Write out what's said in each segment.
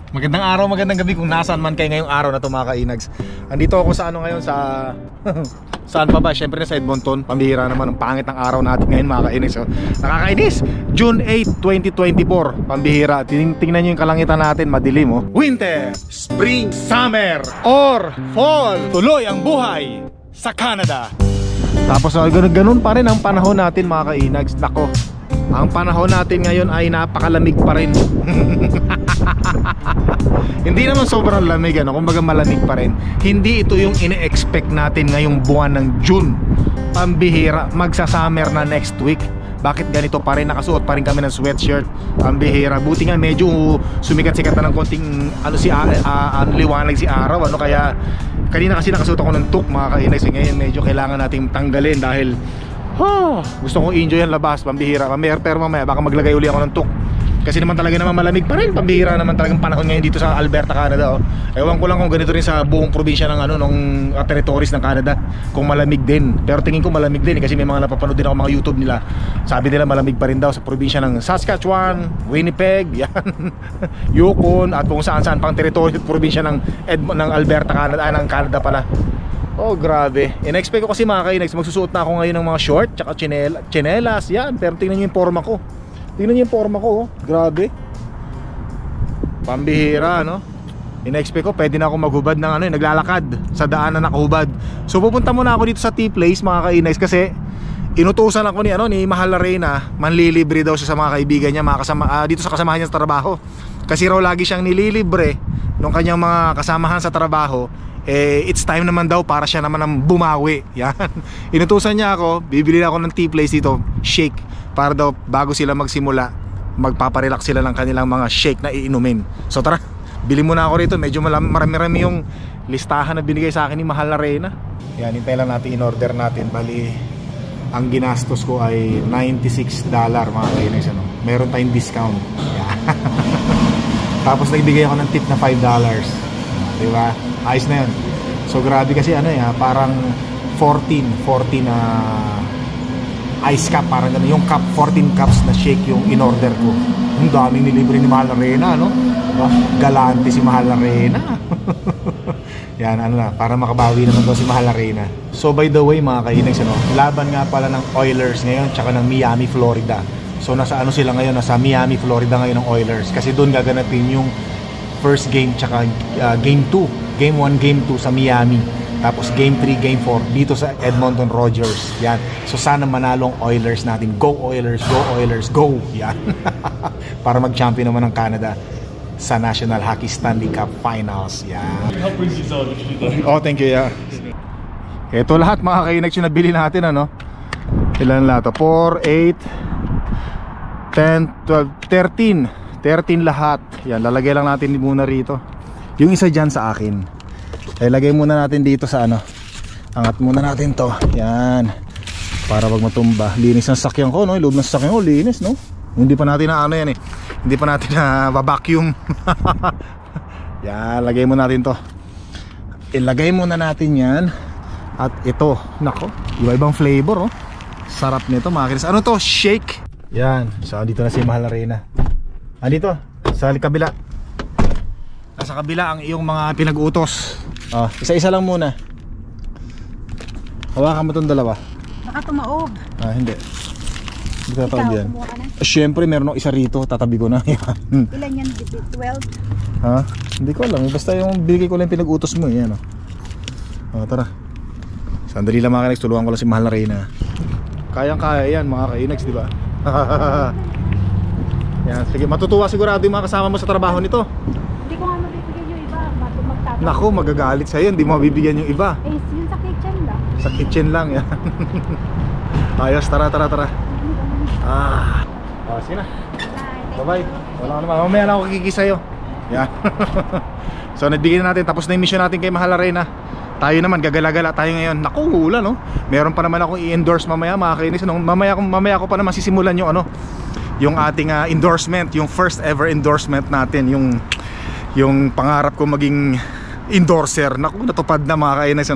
Magandang araw, magandang gabi kung nasaan man kayo ngayong araw na to mga kainags. Andito ako sa ano ngayon sa saan pa ba? Siyempre na sa Edmonton. Pambihira naman, ang pangit ng araw natin ngayon mga kainags. So, nakakainis. June 8, 2024. Pambihira. Tingnan nyo yung kalangitan natin, madilim oh. Winter, spring, summer, or fall. Tuloy ang buhay sa Canada. Tapos ganun pa rin ang panahon natin mga kainags. Nako, ang panahon natin ngayon ay napakalamig pa rin. Hindi naman sobrang lamig ano, kumbaga malamig pa rin. Hindi ito yung ine-expect natin ngayong buwan ng June. Pambihira, magsa-summer na next week. Bakit ganito pa rin? Nakasuot pa rin kami ng sweatshirt. Pambihira, buti nga medyo sumikat-sikat na ng konting ano si liwanag si araw ano, kaya kanina kasi nakasuot ako ng tuk mga kainay. So ngayon medyo kailangan nating tanggalin dahil gusto kong enjoy ang labas, pambihira. Pero mamaya baka maglagay uli ako ng tuk. Kasi naman talaga naman malamig pa rin. Pambihira naman talagang panahon ngayon dito sa Alberta, Canada oh. Ewan ko lang kung ganito rin sa buong probinsya ng ano, ng territories ng Canada, kung malamig din. Pero tingin ko malamig din kasi may mga napapanood din ako mga YouTube nila. Sabi nila malamig pa rin daw sa probinsya ng Saskatchewan, Winnipeg, yan, Yukon, at kung saan-saan pang territory at probinsya ng Alberta, Canada, ng Canada pala. Oh grabe, in-expect ko kasi mga kainags, magsusuot na ako ngayon ng mga short tsaka tsinelas, yan. Pero tingnan nyo yung forma ko. Tingnan nyo yung forma ko oh. Grabe, pambihira no. In-expect ko pwede na ako maghubad ng ano, naglalakad sa daan na nakahubad. So pupunta muna ako dito sa T-Place mga kainags, kasi inutusan ako ni Mahal na Reyna, manlilibre daw siya sa mga kaibigan niya, mga dito sa kasamahan niya sa trabaho. Kasi raw lagi siyang nililibre nung kanyang mga kasamahan sa trabaho. It's time naman daw para siya naman ang bumawi. Yan. Inutusan niya ako, bibili ako ng T-Place dito, shake, para daw bago sila magsimula, magpaparelax sila ng kanilang mga shake na iinumin. So tara, bili muna ako rito. Medyo marami-rami yung listahan na binigay sa akin ni Mahal na Reyna. Yan, hintay lang natin in-order natin. Bali, ang ginastos ko ay $96 mga kainis ano. Meron tayong discount. Yan. Tapos nagbigay ako ng tip na $5. Diba? Ayos na yun. So grabe kasi ano parang 14 ice cup, parang gano'n. Yung cup, 14 cups na shake yung in-order ko. Ang daming nilibre ni Mahal na Reyna no? Diba? Galante si Mahal na Reyna. Yan, ano na, para makabawi naman daw si Mahal na Reyna. So by the way mga kainags ano, laban nga pala ng Oilers ngayon tsaka ng Miami, Florida. So nasa ano sila ngayon, nasa Miami, Florida ngayon ng Oilers. Kasi doon gaganapin yung first game tsaka game 2, game 1, game 2 sa Miami, tapos game 3, game 4 dito sa Edmonton Rogers. Yan. So sana manalo ang Oilers natin. Go Oilers, go Oilers, go. Yan. Para mag-champion naman ng Canada sa National Hockey Stanley Cup Finals. Yan. Oh, thank you. Yeah. Ito lahat mga kainags yung nabili natin ano. Ilan lahat? 4, 8, 10, 12, 13 lahat. Yan, lalagay lang natin muna rito. Yung isa dyan sa akin, lagay muna natin dito sa ano. Angat muna natin to. Yan, para wag matumba. Linis ng sakyan ko no, yung loob ng sakyan ko linis no. Hindi pa natin na ano yan hindi pa natin na vacuum. Yan, lagay muna natin to. Ilagay muna natin yan. At ito, nako, iba-ibang flavor oh. Sarap nito mga kinis. Ano to? Shake. Yan, so dito na si Mahal na Reyna. Andito, sa kabila. Nasa kabila ang iyong mga pinag-utos. Isa-isa lang muna. Hawakan mo itong dalawa. Baka tumaob. Hindi. Hindi ka tawag yan. Siyempre meron akong isa rito, tatabi ko na. Ilan yan? 12? Ha? Hindi ko alam. Basta yung bigay ko lang pinag-utos mo. Yan tara. Sandali lang mga kainags, tulungan ko lang si Mahal na Reyna. Kayang-kaya yan mga kainags, di ba? Yan, sige, matutuwa sigurado yung mga kasama mo sa trabaho nito. Hindi ko nga mabibigyan yung iba. Magtatapos. Naku, magagalit sa'yo, hindi mo mabibigyan yung iba. Yun sa kitchen lang. Sa kitchen lang, yan. Ayos, tara. Sige na. Bye-bye. Wala ka naman, mamaya na ako kikiki sa'yo. Yan. So, nagbigay na natin, tapos na yung mission natin kay Mahal na Reyna. Tayo naman, gagala-gala tayo ngayon. Naku, hula no. Meron pa naman akong i-endorse mamaya mga kainis. Mamaya ko pa naman sisimulan yung yung ating endorsement, yung first ever endorsement natin, yung pangarap ko maging endorser. Naku, natupad na mga kainis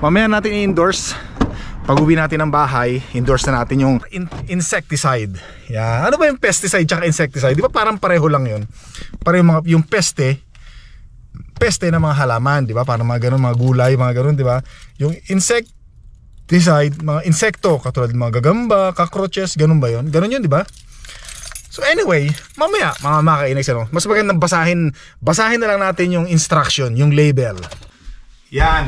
Mamaya natin i-endorse Pag-uwi natin ng bahay, endorse na natin yung insecticide. Yan. Ano ba yung pesticide tsaka insecticide? Di ba parang pareho lang yun? Pareho yung peste ng mga halaman, di ba? Parang mga ganun, mga gulay, mga ganun, di ba? Yung insecticide, mga insekto, katulad mga gagamba, cockroaches, ganun ba yun? Ganun yun, di ba? So anyway, mamaya, mga makainex, ano? Mas magandang basahin na lang natin yung instruction, yung label. Yan.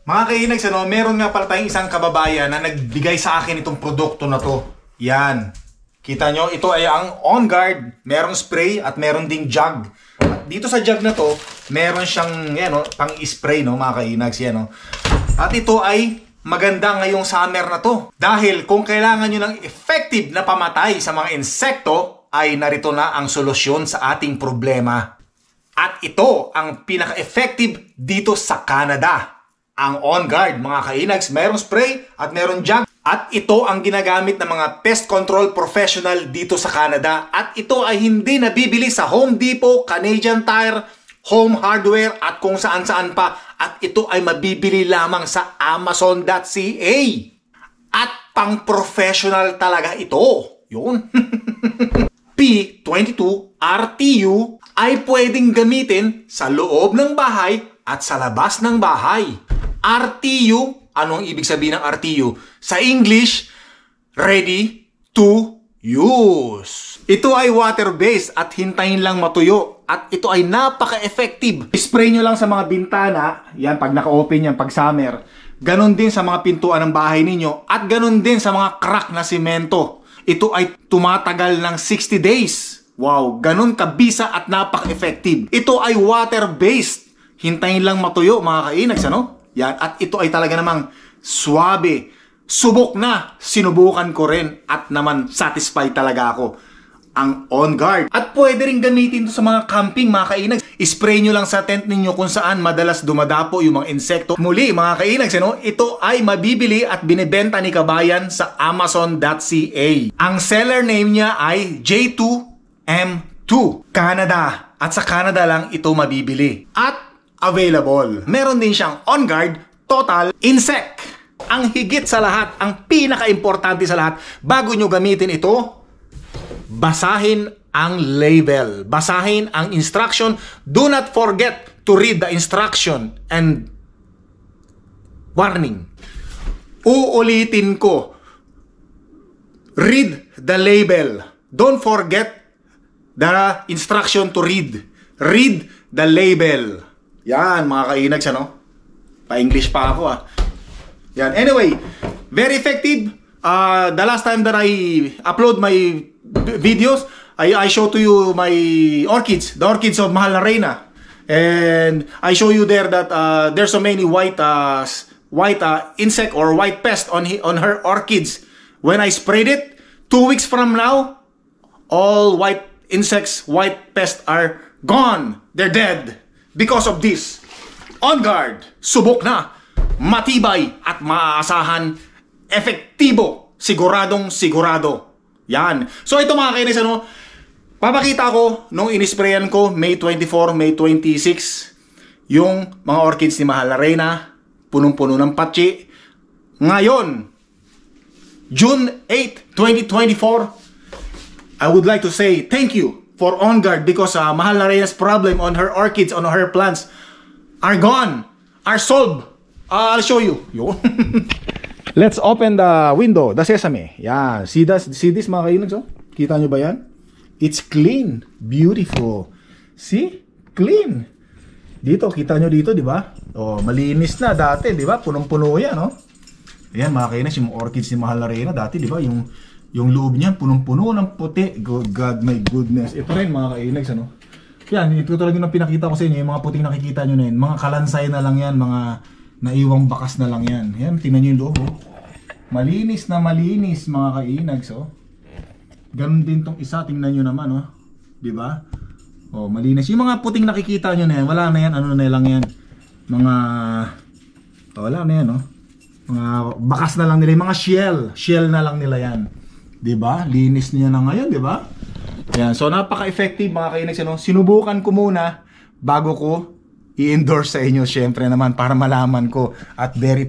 Mga kainags, ano, meron nga pala tayong isang kababayan na nagbigay sa akin itong produkto na to. Yan. Kita nyo, ito ay ang On Guard. Merong spray at meron ding jug. At dito sa jug na to, meron siyang yan, no, pang-spray, no, mga kainags. Yan, no. At ito ay maganda ngayong summer na to. Dahil kung kailangan nyo ng effective na pamatay sa mga insekto, ay narito na ang solusyon sa ating problema. At ito ang pinaka-effective dito sa Canada. Ang On Guard, mga kainags, merong spray at merong jug. At ito ang ginagamit ng mga pest control professional dito sa Canada. At ito ay hindi nabibili sa Home Depot, Canadian Tire, Home Hardware at kung saan-saan pa. At ito ay mabibili lamang sa Amazon.ca. At pang-professional talaga ito. Yun. P22 RTU ay pwedeng gamitin sa loob ng bahay at sa labas ng bahay. RTU, anong ibig sabihin ng RTU? Sa English, ready to use. Ito ay water-based at hintayin lang matuyo. At ito ay napaka-effective. Spray nyo lang sa mga bintana, yan pag naka-open yan, pag summer. Ganon din sa mga pintuan ng bahay ninyo at ganon din sa mga crack na simento. Ito ay tumatagal ng 60 days. Wow, ganon kabisa at napaka-effective. Ito ay water-based. Hintayin lang matuyo, mga kainags, ano? Yan, at ito ay talaga namang swabe. Subok na, sinubukan ko rin at naman satisfied talaga ako. Ang On Guard. At pwede rin gamitin ito sa mga camping, mga kainags. Spray nyo lang sa tent ninyo kung saan madalas dumadapo yung mga insekto. Muli, mga kainags, ano? Ito ay mabibili at binibenta ni Kabayan sa Amazon.ca. Ang seller name niya ay J2M2 Canada. At sa Canada lang ito mabibili. At available. Meron din siyang On Guard Total Insect. Ang higit sa lahat, ang pinaka-importante sa lahat, bago nyo gamitin ito, basahin ang label. Basahin ang instruction. Do not forget to read the instruction and warning. Uulitin ko. Read the label. Don't forget the instruction to read. Read the label. Yan, mga kainags, ano? Pa-English pa ako, ah. Yan. Anyway, very effective. The last time that I upload my videos, I show to you my orchids, the orchids of Mahal na Reyna. And I show you there that there's so many white insect or white pest on her orchids. When I sprayed it, 2 weeks from now, all white insects, white pests are gone. They're dead. Because of this, On Guard, subok na, matibay at maaasahan, efektibo, siguradong sigurado. Yan. So ito, mga kainis, ano, papakita ko nung inisprayan ko May 24, May 26, yung mga orchids ni Mahal na Reyna, punong-puno ng patsi. Ngayon, June 8, 2024, I would like to say thank you for On Guard because Mahal na Reyna's problem on her orchids, on her plants are gone, are solved. I'll show you. Let's open the window, the sesame. Yan. See this, mga kainags, oh? Kita nyo ba yan? It's clean. Beautiful. See? Clean. Dito, kita nyo dito, di ba? Oh, malinis na dati, di ba? Punong-puno yan, oh. Ayan, mga kainags, yung orchids ni Mahal na Reyna dati, di ba? Yung loob niyan, punong-puno ng puti. God, my goodness. Ito rin, mga kainags, ano? Yan, ito talaga yung pinakita ko sa inyo. Yung mga puting nakikita nyo na yan. Mga kalansay na lang yan. Mga naiwang bakas na lang yan. Yan, tingnan nyo yung loob, oh. Malinis na malinis, mga kainags, oh. Ganun din tong isa. Tingnan nyo naman, oh. Diba? Oh, malinis. Yung mga puting nakikita nyo na yan, wala na yan. Ano na lang yan. Mga... Oh, wala na yan, oh. Mga bakas na lang nila. Yung mga shell na lang nila yan. Diba? Linis niya na ngayon, diba? Yan. So, napaka-effective, mga kainags, ano? Sinubukan ko muna bago ko i-endorse sa inyo, syempre naman, para malaman ko. At very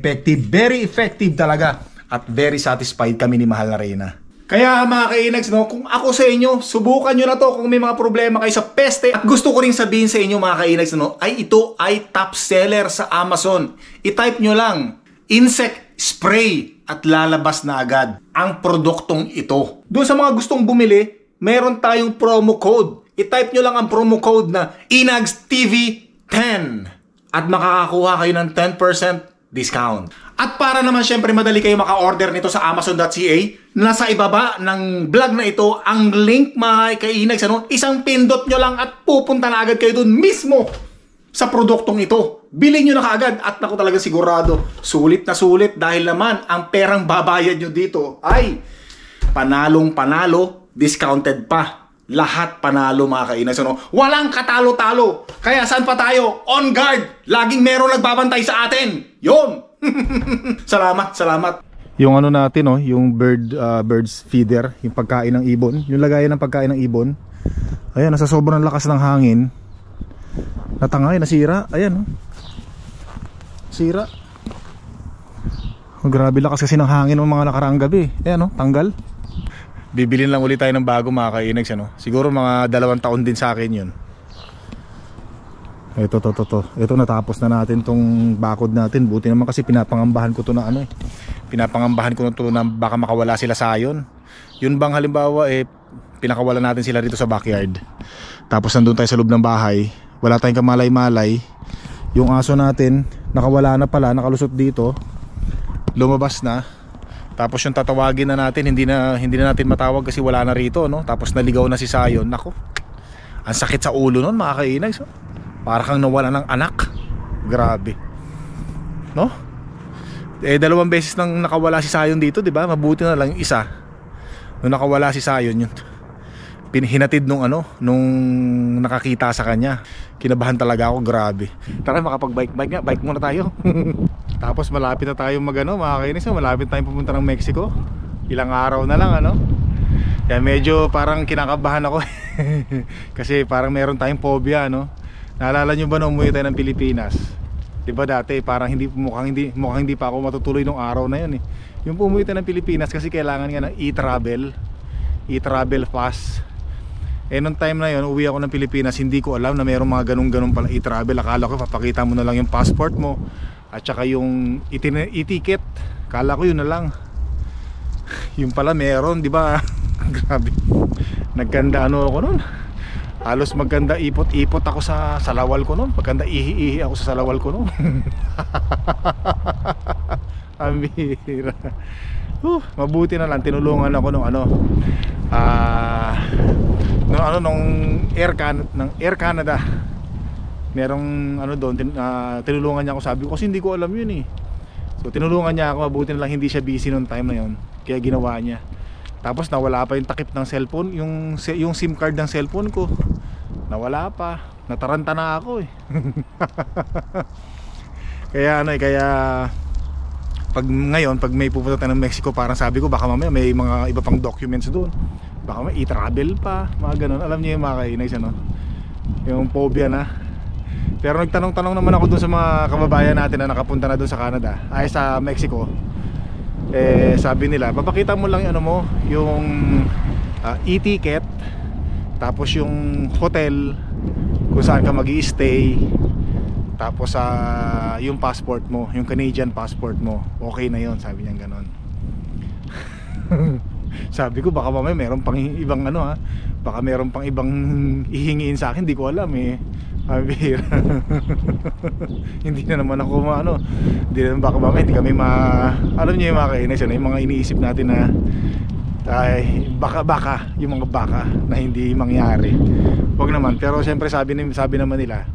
effective talaga At very satisfied kami ni Mahal na Reyna. Kaya mga kainags, no, kung ako sa inyo, subukan nyo na to kung may mga problema kayo sa peste. At gusto ko rin sabihin sa inyo mga kainags, no, ay ito ay top seller sa Amazon. I-type nyo lang, insect spray, at lalabas na agad ang produktong ito. Doon sa mga gustong bumili, meron tayong promo code. I-type nyo lang ang promo code na INAGSTV10 at makakakuha kayo ng 10% discount. At para naman syempre madali kayo maka-order nito sa Amazon.ca, nasa ibaba ng vlog na ito ang link mga kainags, ano? Isang pindot nyo lang at pupunta na agad kayo dun mismo sa produktong ito. Bilhin nyo na kaagad at ako talaga sigurado, sulit na sulit dahil naman ang perang babayad nyo dito ay panalong panalo, discounted pa. Lahat panalo mga kainags, ano? Walang katalo-talo. Kaya saan pa tayo? On guard! Laging merong nagbabantay sa atin. Yon. Salamat, salamat. Yung ano natin, no, yung birds feeder, yung pagkain ng ibon, yung lagayan ng pagkain ng ibon. Ayan, nasa sobrang lakas ng hangin. Natangay, nasira. Ayan, no. Sira. Oh, grabe lakas kasi ng hangin ng mga nakaraang gabi. Ayan, no, tanggal. Bibilin lang ulit tayo ng bago mga kainags, ano. Siguro mga 2 taon din sa akin yun. Ito natapos na natin tong bakod natin. Buti naman kasi pinapangambahan ko to na ano eh. Pinapangambahan ko to na baka makawala sila sa ayon. Yun bang halimbawa pinakawalan natin sila dito sa backyard. Tapos nandun tayo sa loob ng bahay. Wala tayong kamalay-malay. Yung aso natin nakawala na pala, nakalusot dito. Lumabas na. Tapos yung tatawagin na natin, hindi na natin matawag kasi wala na rito, no? Tapos naligaw na si Sayon. Nako. Ang sakit sa ulo nun mga kainags. Para kang nawala ng anak. Grabe. No? 2 beses nang nakawala si Sayon dito, 'di ba? Mabuti na lang yung isa. Nung nakawala si Sayon, yun hinatid nung nakakita sa kanya. Kinabahan talaga ako, grabe. Tara makapag-bike nga, bike muna tayo. Tapos malapit na tayo mga kainis, malapit tayong pupunta ng Mexico. Ilang araw na lang, ano? Kaya medyo parang kinakabahan ako. Kasi parang meron tayong phobia, no? Naalala nyo ba na umuwi tayo ng Pilipinas? Diba dati parang mukhang hindi pa ako matutuloy nung araw na yun eh. Yung umuwi tayo ng Pilipinas kasi kailangan nga ng e-travel pass. Nung time na yun, uwi ako ng Pilipinas, hindi ko alam na mayroong mga ganun pala e-travel. Akala ko papakita mo na lang yung passport mo at saka yung e-ticket. Akala ko yun na lang. Yung pala meron, diba? Grabe. Nagkanda ako nun. Halos maganda ipot-ipot ako sa salawal ko noon. Maganda ihi-ihi ako sa salawal ko noon. Amira. Mabuti na lang tinulungan ako nung Air Canada. Merong doon tinulungan niya ako, sabi ko kasi hindi ko alam yun eh. So tinulungan niya ako, mabuti na lang hindi siya busy noong time na yun. Kaya ginawa niya. Tapos nawala pa yung takip ng cellphone, yung SIM card ng cellphone ko. Nawala pa. Nataranta na ako eh. Kaya pag may pupunta tayo ng Mexico, parang sabi ko baka mamaya may mga iba pang documents doon. Baka may i-travel pa, mga ganun. Alam niyo yung mga kainags, yung phobia na. Pero nagtanong-tanong naman ako doon sa mga kababayan natin na nakapunta na doon sa Canada, ay sa Mexico. Sabi nila, papakita mo lang yung e-ticket, tapos yung hotel kung saan ka mag-i-stay, tapos yung passport mo, yung Canadian passport mo, okay na yon, sabi niya ganon. Sabi ko baka mamaya meron pang ibang baka meron pang ibang ihingiin sa akin, di ko alam eh. Hindi na naman ako hindi naman baka mamaya hindi kami alam niyo yung mga kainis, yung mga iniisip natin na ay baka yung mga baka na hindi mangyari. Wag naman, pero siyempre sabi naman nila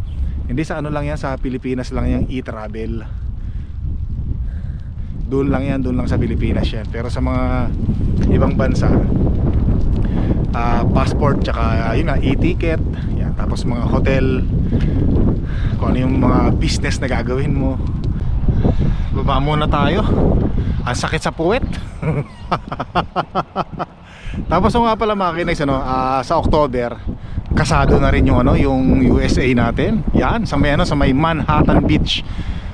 hindi sa lang yan, sa Pilipinas lang yung e-travel. Doon lang sa Pilipinas yan. Pero sa mga ibang bansa passport tsaka yun e-ticket yan, tapos mga hotel, kung ano yung mga business na gagawin mo. Baba muna tayo, ang sakit sa puwet. Tapos nga pala mga kinags, sa October kasado na rin yung USA natin. Yan sa may Manhattan Beach,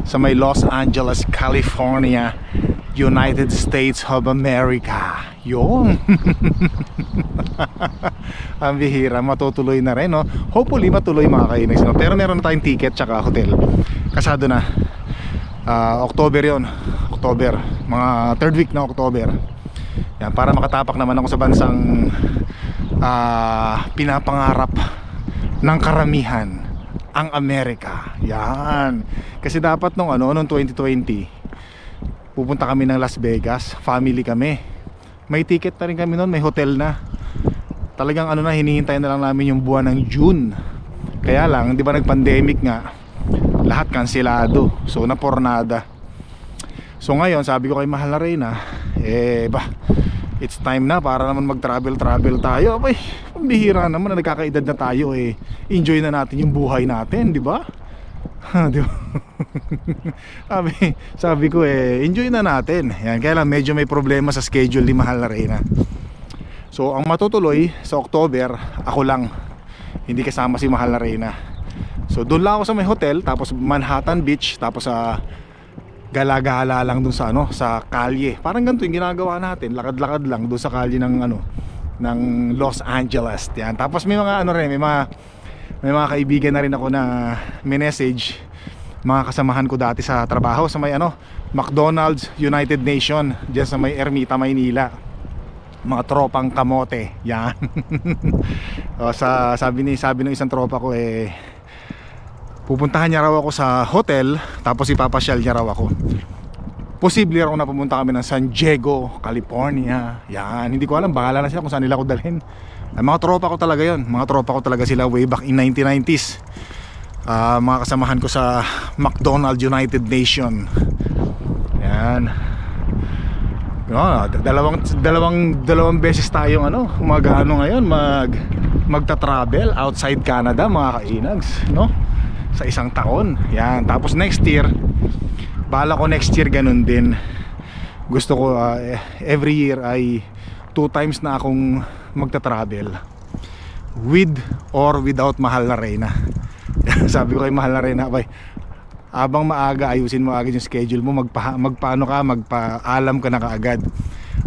sa may Los Angeles, California, United States of America. Yun. Ang bihira, matutuloy na rin, no? Hopefully matuloy mga kainags, no? Pero meron na tayong ticket tsaka hotel. Kasado na. October yon, October, mga 3rd week ng October. Yan, para makatapak naman ako sa bansang pinapangarap ng karamihan, ang Amerika. Yan. Kasi dapat noong 2020 pupunta kami ng Las Vegas, family kami. May ticket na rin kami noon, may hotel na. Talagang hinihintay na lang namin yung buwan ng June. Kaya lang, di ba nag-pandemic nga, lahat kanselado. So napornada. So ngayon, sabi ko kay Mahal na Reyna, it's time na para naman mag-travel tayo. Abay, pambihira naman na nagkakaedad na tayo, enjoy na natin yung buhay natin, di ba? Di ba? sabi ko enjoy na natin. Yan, kaya lang medyo may problema sa schedule ni Mahal na Reyna. So ang matutuloy sa October, ako lang, hindi kasama si Mahal na Reyna. So doon lang ako sa may hotel, tapos Manhattan Beach, tapos sa gala-gala lang doon sa sa kalye. Parang ganito yung ginagawa natin, lakad-lakad lang doon sa kalye ng ng Los Angeles. Yan. Tapos may mga may mga kaibigan na rin ako na message, mga kasamahan ko dati sa trabaho sa may McDonald's United Nation diyan sa may Ermita, Maynila. Mga tropang kamote. Yan. Sabi ng isang tropa ko pupuntahan niya raw ako sa hotel, tapos ipapasyal niya raw ako. Posible raw na pumunta kami ng San Diego, California. Yan, hindi ko alam, bahala na sila kung saan nila ako dalhin. Mga tropa ko talaga yon, mga tropa ko talaga sila way back in 1990s. Mga kasamahan ko sa McDonald's United Nation. Yan. Dalawang beses tayong ngayon magta-travel outside Canada, mga kainags, no? Sa isang taon. Yan. Tapos next year, bala ko next year ganun din. Gusto ko every year ay 2 times na akong magta-travel, with or without Mahal na Reyna. Sabi ko kay Mahal na Reyna, abang maaga, ayusin mo agad yung schedule mo, magpaalam ka na kaagad.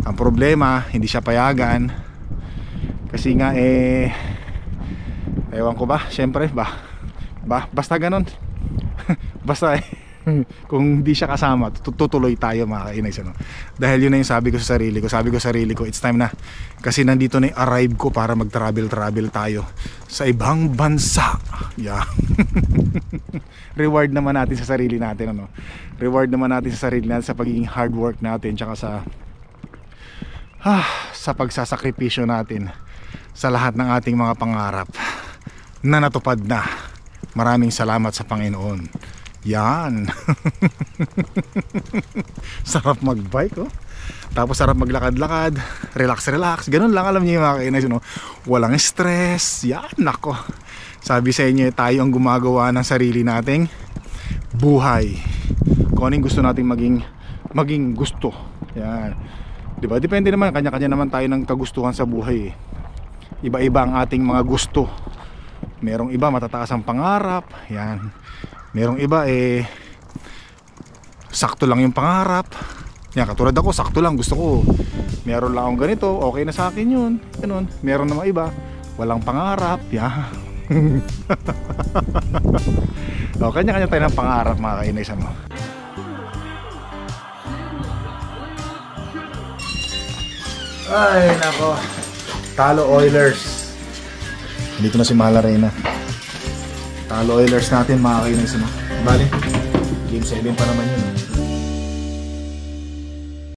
Ang problema, hindi siya payagan kasi nga ewan ko ba, syempre basta ganon. Basta kung hindi siya kasama, tutuloy tayo, mga kainags, dahil yun na yung sabi ko sa sarili ko, it's time na, kasi nandito na yung arrive ko para mag-travel tayo sa ibang bansa. Yeah. Reward naman natin sa sarili natin, reward naman natin sa sarili natin sa pagiging hard work natin, tsaka sa pagsasakripisyo natin sa lahat ng ating mga pangarap na natupad na. Maraming salamat sa Panginoon. Yan. Sarap magbike, tapos sarap maglakad-lakad, relax. Ganun lang, alam niyo yung mga kainags, walang stress. Yan, nako. Sabi sa inyo, tayo ang gumagawa ng sarili nating buhay. Kung anong gusto nating maging gusto. Yan. Diba? Depende naman, kanya-kanya naman tayo ng kagustuhan sa buhay. Iba-iba ang ating mga gusto. Merong iba matataas ang pangarap. Yan. Merong iba sakto lang yung pangarap. Yan, katulad ako, sakto lang, gusto ko meron lang akong ganito, okay na sa akin yun. Ganun. Meron naman iba, walang pangarap. Yan. Kanya-kanya tayo ng pangarap, mga kainags, Ay, nako. Talo Oilers. Dito na si Mahal na Reyna. Talo Oilers natin, mga kainags, Bale, game 7 pa naman yun.